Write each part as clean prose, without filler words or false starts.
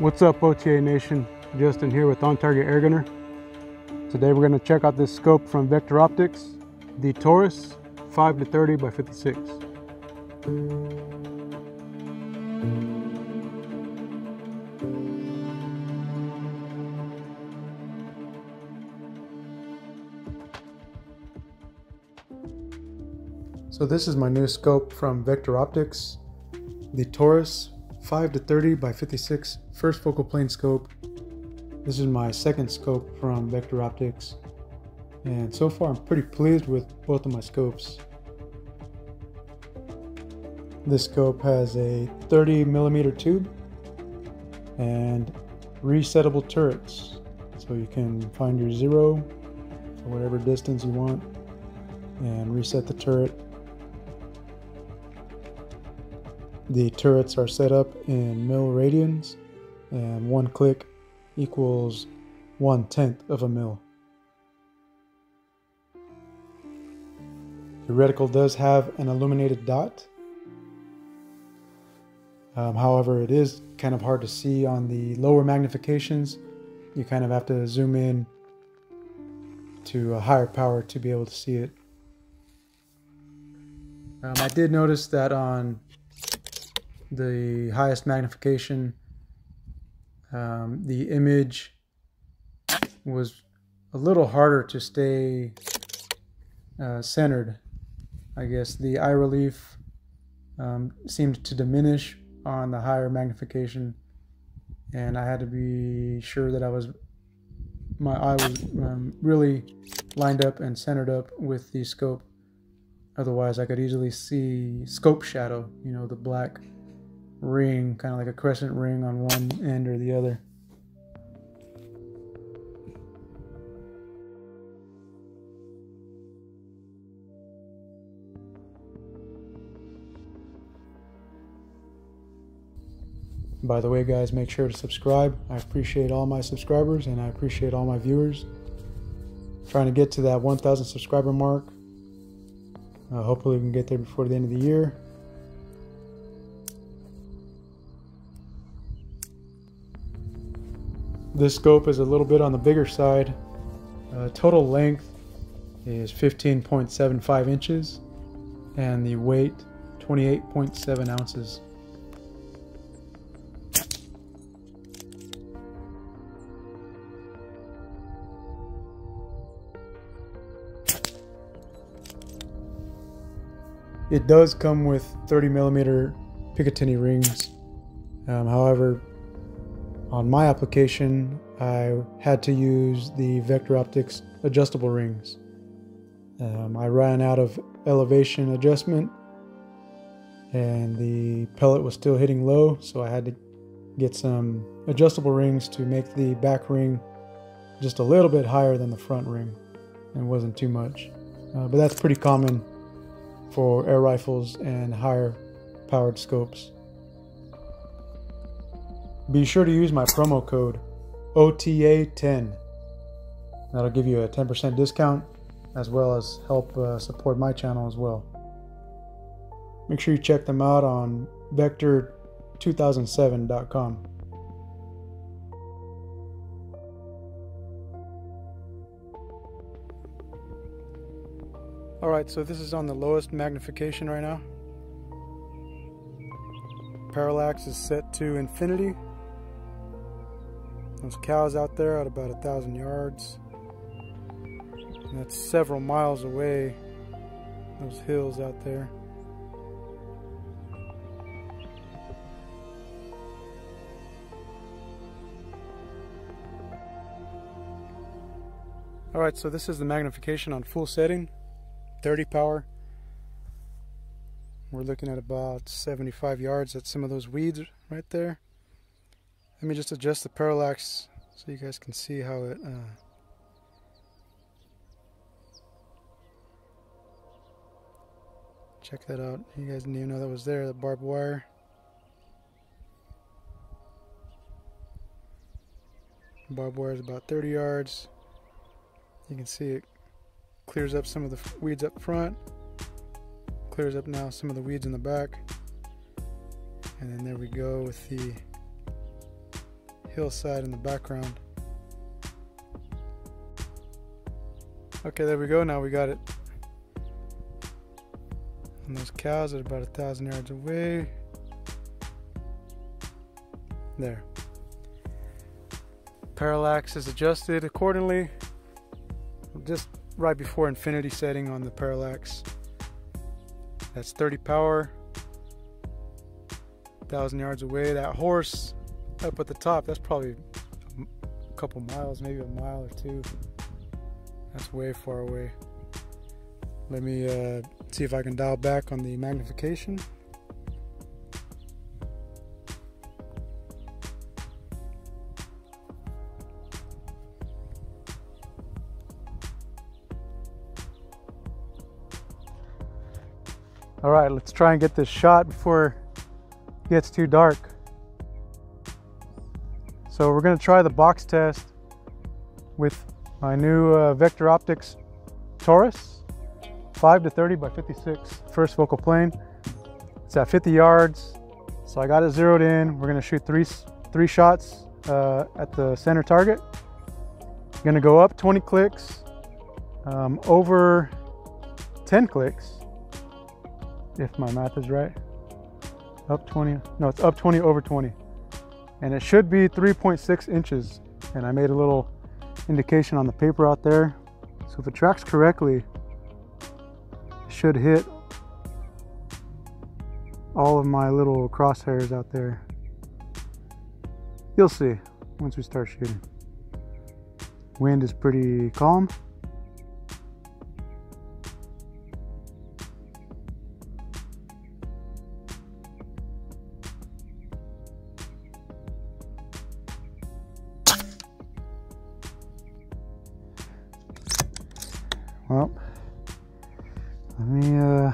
What's up, OTA Nation? Justin here with On Target Air Gunner. Today we're going to check out this scope from Vector Optics, the Taurus 5-30 by 56. So this is my new scope from Vector Optics, the Taurus 5-30 by 56 first focal plane scope. This is my second scope from Vector Optics, and so far I'm pretty pleased with both of my scopes. This scope has a 30mm tube and resettable turrets, so you can find your zero for whatever distance you want and reset the turret. The turrets are set up in mil radians, and one click equals 1/10 of a mil. The reticle does have an illuminated dot. However, it is kind of hard to see on the lower magnifications. You kind of have to zoom in to a higher power to be able to see it. I did notice that on the highest magnification, the image was a little harder to stay centered. I guess the eye relief seemed to diminish on the higher magnification, and I had to be sure that my eye was really lined up and centered up with the scope. Otherwise I could easily see scope shadow, you know, the black ring, kind of like a crescent ring on one end or the other. By the way, guys, make sure to subscribe. I appreciate all my subscribers and I appreciate all my viewers. Trying to get to that 1,000 subscriber mark. Hopefully we can get there before the end of the year. This scope is a little bit on the bigger side. Total length is 15.75 inches and the weight 28.7 ounces. It does come with 30mm Picatinny rings. However, on my application, I had to use the Vector Optics adjustable rings. I ran out of elevation adjustment and the pellet was still hitting low, so I had to get some adjustable rings to make the back ring just a little bit higher than the front ring. It wasn't too much, but that's pretty common for air rifles and higher powered scopes. Be sure to use my promo code OTA10. That'll give you a 10% discount as well as help support my channel as well. Make sure you check them out on vector2007.com. Alright, so this is on the lowest magnification right now. Parallax is set to infinity. Those cows out there at about 1,000 yards. And that's several miles away, those hills out there. Alright, so this is the magnification on full setting, 30 power. We're looking at about 75 yards at some of those weeds right there. Let me just adjust the parallax so you guys can see how it check that out. You guys didn't even know that was there, the barbed wire. Barbed wire is about 30 yards. You can see it clears up some of the weeds up front, clears up now some of the weeds in the back, and then there we go with the hillside in the background. Okay, there we go. Now we got it. And those cows are about 1,000 yards away. There. Parallax is adjusted accordingly. Just right before infinity setting on the parallax. That's 30 power. 1,000 yards away. That horse up at the top, that's probably a couple miles, maybe a mile or two. That's way far away. Let me see if I can dial back on the magnification. All right, let's try and get this shot before it gets too dark. So we're going to try the box test with my new Vector Optics Taurus 5 to 30 by 56 first focal plane. It's at 50 yards, so I got it zeroed in. We're going to shoot three shots at the center target. I'm going to go up 20 clicks, over 10 clicks, if my math is right. Up 20, no, it's up 20 over 20. And it should be 3.6 inches. And I made a little indication on the paper out there. So if it tracks correctly, it should hit all of my little crosshairs out there. You'll see once we start shooting. Wind is pretty calm. Well, let me,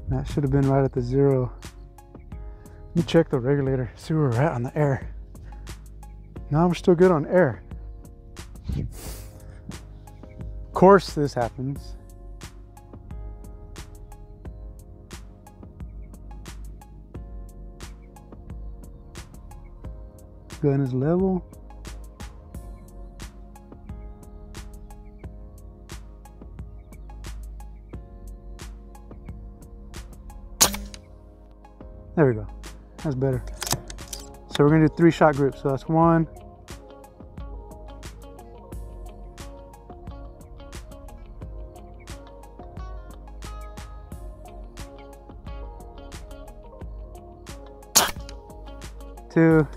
that should have been right at the zero. Let me check the regulator, see where we're at on the air. No, we're still good on air. Of course this happens. Gun is level. There we go. That's better. So we're gonna do 3 shot groups. So that's 1, 2,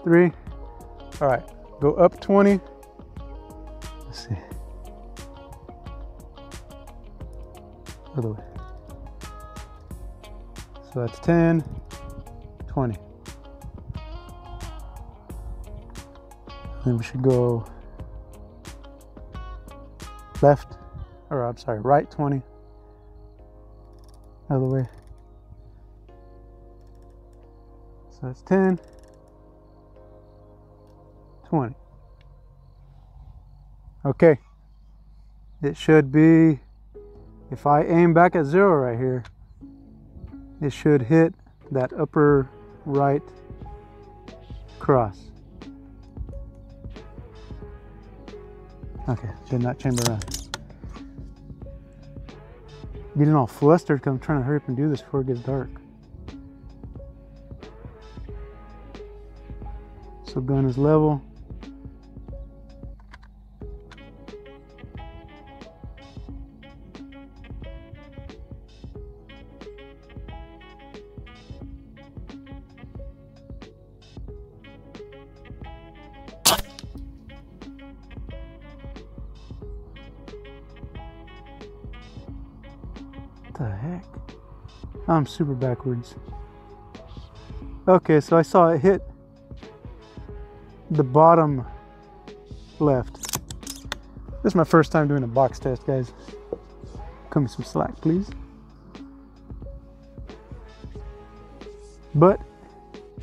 3. All right, go up 20. Let's see. Other way. So that's 10, 20. Then we should go left, or I'm sorry, right 20. Other way. So that's 10, 20. Okay. It should be, if I aim back at 0 right here, it should hit that upper right cross. Okay, did not chamber around. Getting all flustered because I'm trying to hurry up and do this before it gets dark. So gun is level. What the heck? I'm super backwards. Okay, so I saw it hit the bottom left. This is my first time doing a box test, guys. Cut me some slack, please. But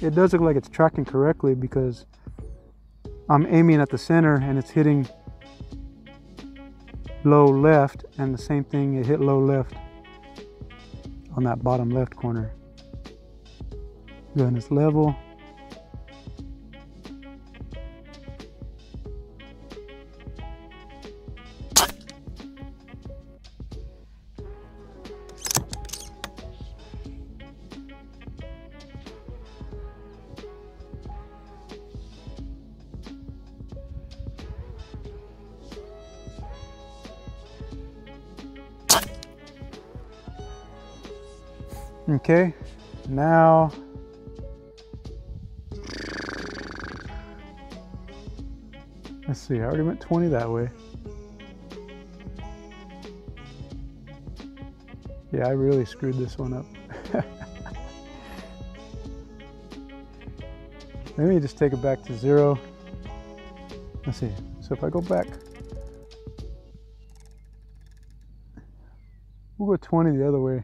it does look like it's tracking correctly because I'm aiming at the center and it's hitting low left, and the same thing, it hit low left on that bottom left corner. Gun is level. Okay, now let's see, I already went 20 that way. Yeah, I really screwed this one up. Let me just take it back to 0. Let's see, so if I go back, we'll go 20 the other way.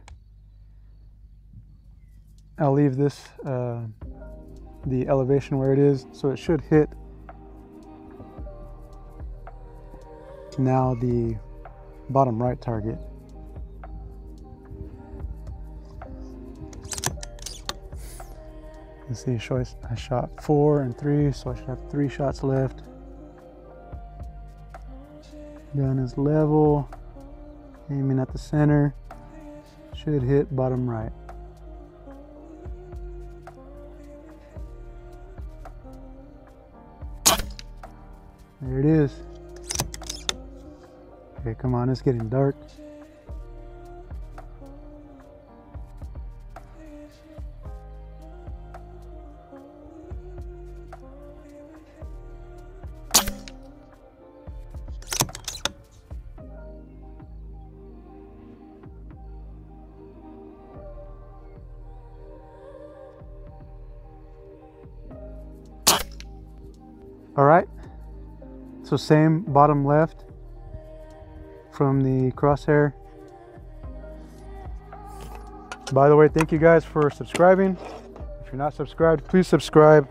I'll leave this, the elevation where it is, so it should hit now the bottom right target. Let's see, I shot 4 and 3, so I should have 3 shots left. Gun is level, aiming at the center, should hit bottom right. There it is. Okay, come on, it's getting dark. All right. So same bottom left from the crosshair. By the way, thank you guys for subscribing. If you're not subscribed, please subscribe.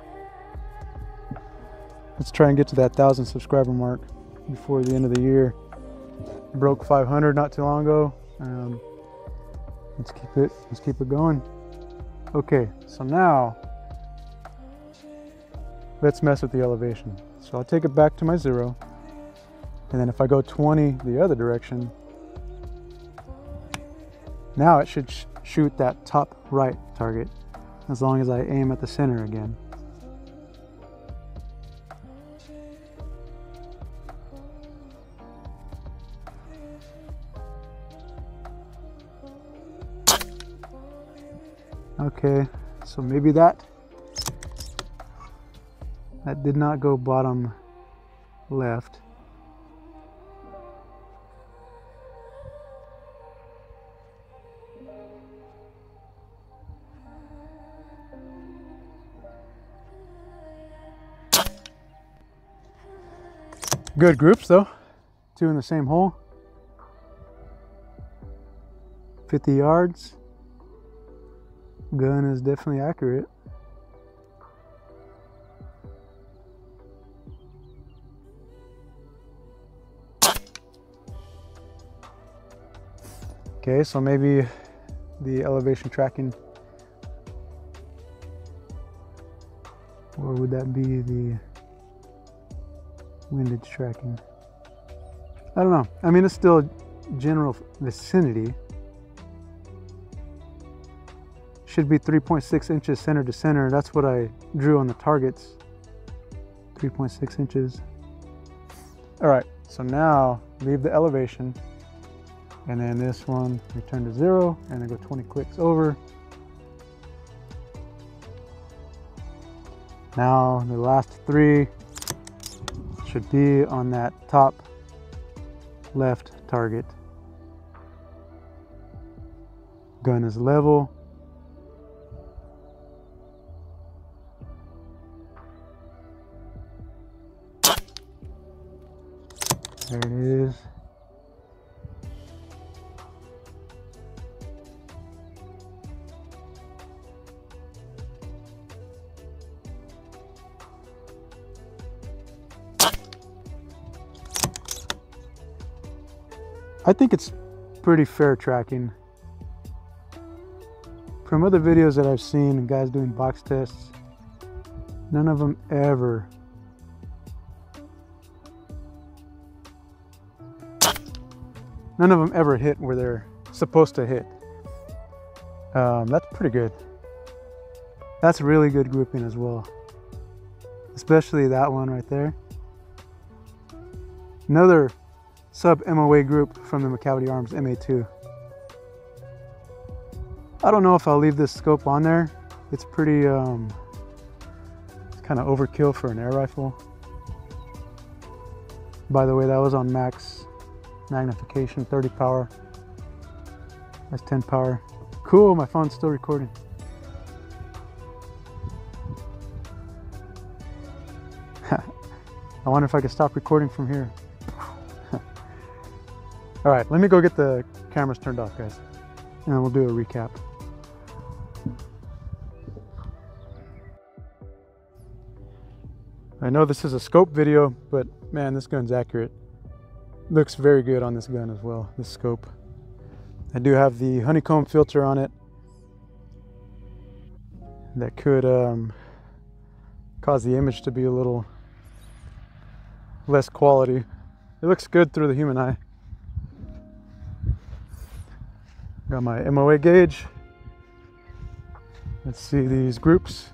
Let's try and get to that 1,000 subscriber mark before the end of the year. Broke 500 not too long ago. Let's keep it going. Okay, so now let's mess with the elevation. So I'll take it back to my 0, and then if I go 20 the other direction, now it should shoot that top right target, as long as I aim at the center again. Okay, so maybe that did not go bottom left. Good groups though, 2 in the same hole. 50 yards. Gun is definitely accurate. Okay, so maybe the elevation tracking, or would that be the windage tracking? I don't know. I mean, it's still general vicinity. Should be 3.6 inches center to center. That's what I drew on the targets. 3.6 inches. All right, so now leave the elevation. And then this one, return to 0, and then go 20 clicks over. Now the last 3 should be on that top left target. Gun is level. There it is. I think it's pretty fair tracking. From other videos that I've seen and guys doing box tests, none of them ever hit where they're supposed to hit. That's pretty good. That's really good grouping as well. Especially that one right there. Another sub MOA group from the Macavity Arms MA2. I don't know if I'll leave this scope on there. It's pretty, it's kind of overkill for an air rifle. By the way, that was on max magnification, 30 power. That's 10 power. Cool, my phone's still recording. I wonder if I could stop recording from here. All right, let me go get the cameras turned off, guys, and then we'll do a recap. I know this is a scope video, but man, this gun's accurate. Looks very good on this gun as well, this scope. I do have the honeycomb filter on it that could cause the image to be a little less quality. It looks good through the human eye. Got my MOA gauge. Let's see these groups.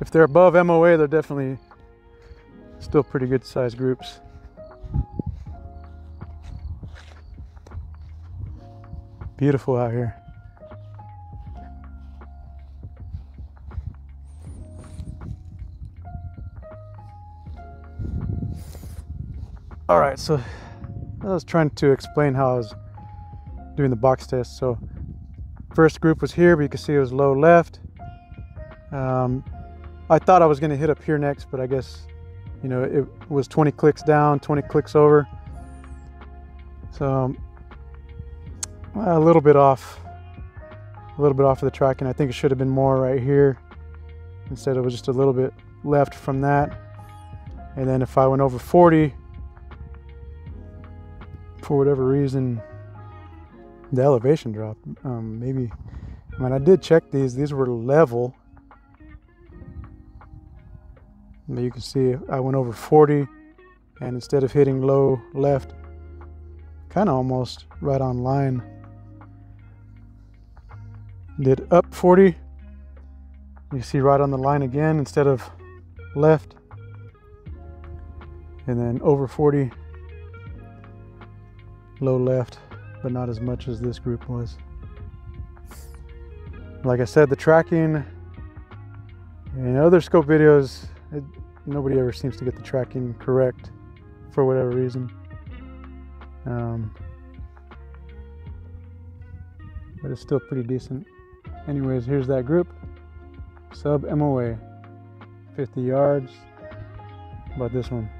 If they're above MOA, they're definitely still pretty good sized groups. Beautiful out here. All right, so I was trying to explain how I was doing the box test. So first group was here, but you can see it was low left. I thought I was going to hit up here next, but I guess, you know, it was 20 clicks down, 20 clicks over. So a little bit off of the tracking. I think it should have been more right here. Instead, it was just a little bit left from that. And then if I went over 40, for whatever reason, the elevation dropped. Maybe, when I did check these were level. But you can see I went over 40, and instead of hitting low left, kind of almost right on line, did up 40. You see right on the line again instead of left, and then over 40, low left, but not as much as this group was. Like I said, the tracking in other scope videos, nobody ever seems to get the tracking correct for whatever reason. But it's still pretty decent. Anyways, here's that group. Sub MOA, 50 yards. How about this one?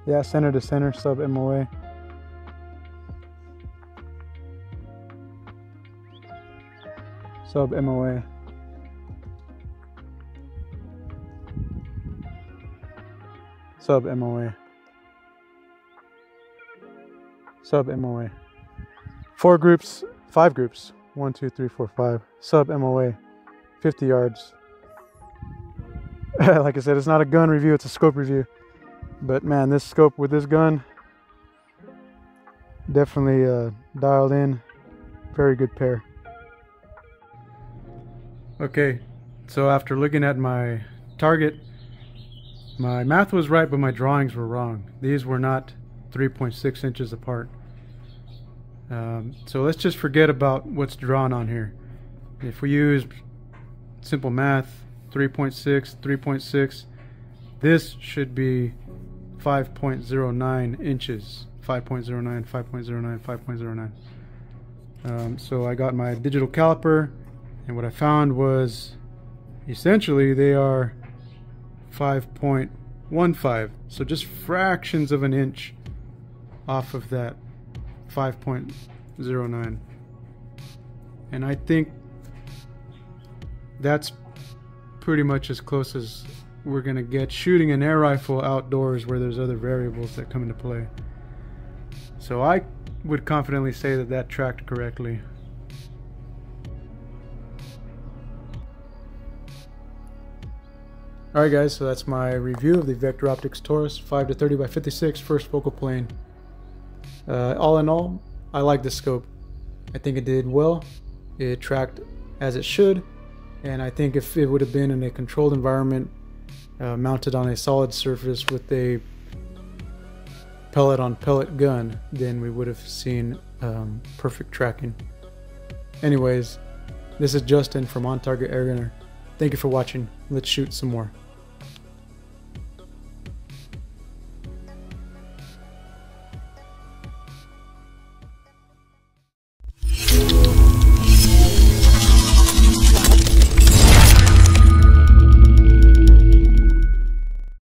Yeah, center to center, sub MOA. Sub MOA. Sub MOA. Sub MOA. 4 groups, 5 groups. 1, 2, 3, 4, 5. Sub MOA. 50 yards. Like I said, it's not a gun review, it's a scope review. But man, this scope with this gun, definitely dialed in. Very good pair. Okay, so after looking at my target, my math was right, but my drawings were wrong. These were not 3.6 inches apart. So let's just forget about what's drawn on here. If we use simple math, 3.6, 3.6, this should be 5.09 inches. 5.09, 5.09, 5.09. So I got my digital caliper, and what I found was essentially they are 5.15, so just fractions of an inch off of that 5.09. And I think that's pretty much as close as we're gonna get shooting an air rifle outdoors where there's other variables that come into play. So I would confidently say that that tracked correctly. Alright guys, so that's my review of the Vector Optics Taurus 5-30x56 first focal plane. All in all, I like the scope. I think it did well. It tracked as it should, and I think if it would have been in a controlled environment, mounted on a solid surface with a pellet on pellet gun, then we would have seen perfect tracking. Anyways, this is Justin from On Target Air Gunner. Thank you for watching. Let's shoot some more.